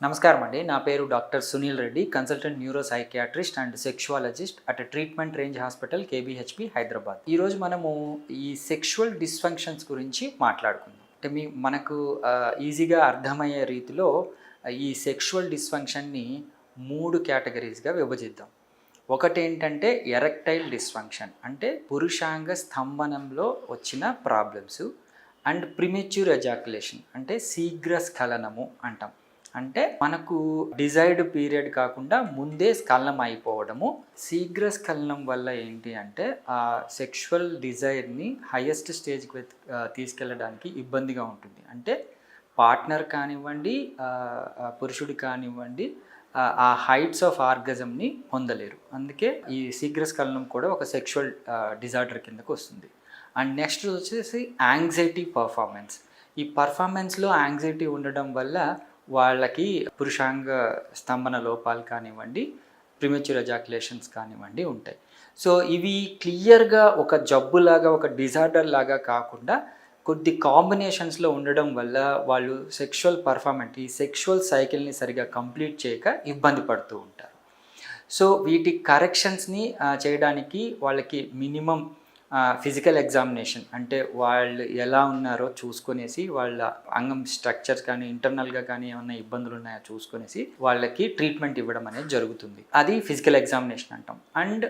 నమస్కారం అండి. నా పేరు doctor Sunil Reddy, consultant neuro psychiatrist and sexologist at treatment range hospital కేబీహెచ్పి Hyderabad. ఈరోజు మనము ఈ సెక్షువల్ డిస్ఫంక్షన్స్ గురించి మాట్లాడుకుందాం. అంటే మనకు ఈజీగా అర్థమయ్యే రీతిలో ఈ సెక్షువల్ డిస్ఫంక్షన్ని 3 కేటగిరీస్గా విభజిద్దాం. ఒకటేంటంటే ఎరెక్టైల్ డిస్ఫంక్షన్, అంటే పురుషాంగ స్తంభనంలో వచ్చిన ప్రాబ్లమ్స్, అండ్ ప్రిమెచ్యూర్ ఎజాకులేషన్ అంటే శీఘ్ర స్ఖలనము అంటాం. అంటే మనకు డిజైర్డ్ పీరియడ్ కాకుండా ముందే స్ఖలనం అయిపోవడము. శీఘ్ర స్ఖలనం వల్ల ఏంటి అంటే ఆ సెక్షువల్ డిజైర్ని హైయెస్ట్ స్టేజ్కి తీసుకెళ్ళడానికి ఇబ్బందిగా ఉంటుంది. అంటే పార్ట్నర్ కానివ్వండి, పురుషుడు కానివ్వండి, ఆ హైట్స్ ఆఫ్ ఆర్గజంని పొందలేరు. అందుకే ఈ శీఘ్రస్ఖలనం కూడా ఒక సెక్షువల్ డిజార్డర్ కిందకు వస్తుంది. అండ్ నెక్స్ట్ వచ్చేసి యాంగ్జైటీ పర్ఫార్మెన్స్. ఈ పర్ఫార్మెన్స్లో యాంగ్జైటీ ఉండడం వల్ల వాళ్ళకి పురుషాంగ స్తంభన లోపాలు కానివ్వండి, ప్రిమెచ్యూర్ ఎజాకులేషన్స్ కానివ్వండి ఉంటాయి. సో ఇవి క్లియర్గా ఒక జబ్బులాగా, ఒక డిజార్డర్ లాగా కాకుండా కొద్ది కాంబినేషన్స్లో ఉండడం వల్ల వాళ్ళు సెక్షువల్ పర్ఫార్మెన్స్, ఈ సెక్షువల్ సైకిల్ని సరిగా కంప్లీట్ చేయక ఇబ్బంది పడుతూ ఉంటారు. సో వీటి కరెక్షన్స్ని చేయడానికి వాళ్ళకి మినిమం ఫిజికల్ ఎగ్జామినేషన్, అంటే వాళ్ళు ఎలా ఉన్నారో చూసుకొనేసి, వాళ్ళ అంగం స్ట్రక్చర్స్ కానీ ఇంటర్నల్గా కానీ ఏమైనా ఇబ్బందులు ఉన్నాయో చూసుకొనేసి వాళ్ళకి ట్రీట్మెంట్ ఇవ్వడం అనేది జరుగుతుంది. అది ఫిజికల్ ఎగ్జామినేషన్ అంటాం. అండ్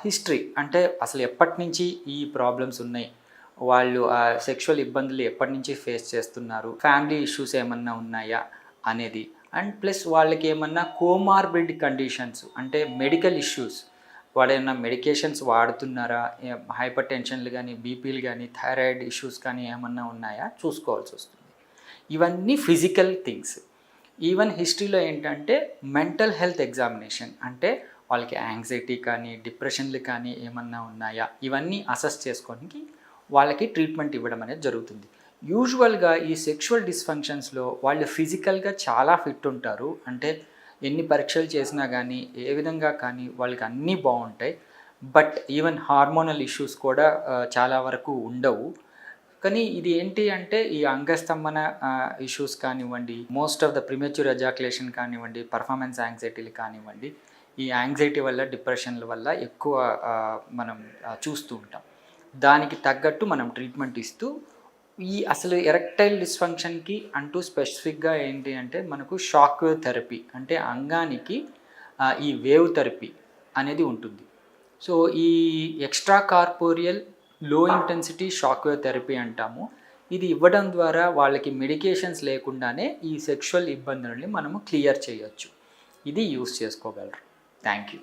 హిస్టరీ, అంటే అసలు ఎప్పటి నుంచి ఈ ప్రాబ్లమ్స్ ఉన్నాయి, వాళ్ళు ఆ సెక్షువల్ ఇబ్బందులు ఎప్పటి నుంచి ఫేస్ చేస్తున్నారు, ఫ్యామిలీ ఇష్యూస్ ఏమన్నా ఉన్నాయా అనేది. అండ్ ప్లస్ వాళ్ళకి ఏమన్నా కోమార్బిడ్ కండిషన్స్, అంటే మెడికల్ ఇష్యూస్, వాళ్ళు ఏమన్నా మెడికేషన్స్ వాడుతున్నారా, హైపర్ టెన్షన్లు కానీ, బీపీలు కానీ, థైరాయిడ్ ఇష్యూస్ కానీ ఏమన్నా ఉన్నాయా చూసుకోవాల్సి వస్తుంది. ఇవన్నీ ఫిజికల్ థింగ్స్. ఈవెన్ హిస్టరీలో ఏంటంటే మెంటల్ హెల్త్ ఎగ్జామినేషన్, అంటే వాళ్ళకి యాంగ్జైటీ కానీ, డిప్రెషన్లు కానీ ఏమన్నా ఉన్నాయా, ఇవన్నీ అసెస్ చేసుకోవడానికి వాళ్ళకి ట్రీట్మెంట్ ఇవ్వడం అనేది జరుగుతుంది. యూజువల్గా ఈ సెక్షువల్ డిస్ఫంక్షన్స్లో వాళ్ళు ఫిజికల్గా చాలా ఫిట్ ఉంటారు. అంటే ఎన్ని పరీక్షలు చేసినా కానీ, ఏ విధంగా కానీ వాళ్ళకి అన్నీ బాగుంటాయి. బట్ ఈవెన్ హార్మోనల్ ఇష్యూస్ కూడా చాలా వరకు ఉండవు. కానీ ఇది ఏంటి అంటే ఈ అంగస్తంభన ఇష్యూస్ కానివ్వండి, most of the premature ejaculation కానివ్వండి, పర్ఫార్మెన్స్ యాంగ్జైటీలు కానివ్వండి, ఈ యాంగ్జైటీ వల్ల, డిప్రెషన్ల వల్ల ఎక్కువ మనం చూస్తూ ఉంటాం. దానికి తగ్గట్టు మనం ట్రీట్మెంట్ ఇస్తూ ఈ అసలు ఎరెక్టైల్ డిస్ఫంక్షన్కి అంటూ స్పెసిఫిక్గా ఏంటి అంటే మనకు షాక్ వేవ్ థెరపీ, అంటే అంగానికి ఈ వేవ్ థెరపీ అనేది ఉంటుంది. సో ఈ ఎక్స్ట్రా కార్పోరియల్ లో ఇంటెన్సిటీ షాక్ వేవ్ థెరపీ అంటాము. ఇది ఇవ్వడం ద్వారా వాళ్ళకి మెడికేషన్స్ లేకుండానే ఈ సెక్షువల్ ఇబ్బందులని మనము క్లియర్ చేయొచ్చు. ఇది యూస్ చేసుకోగలరు. Thank you.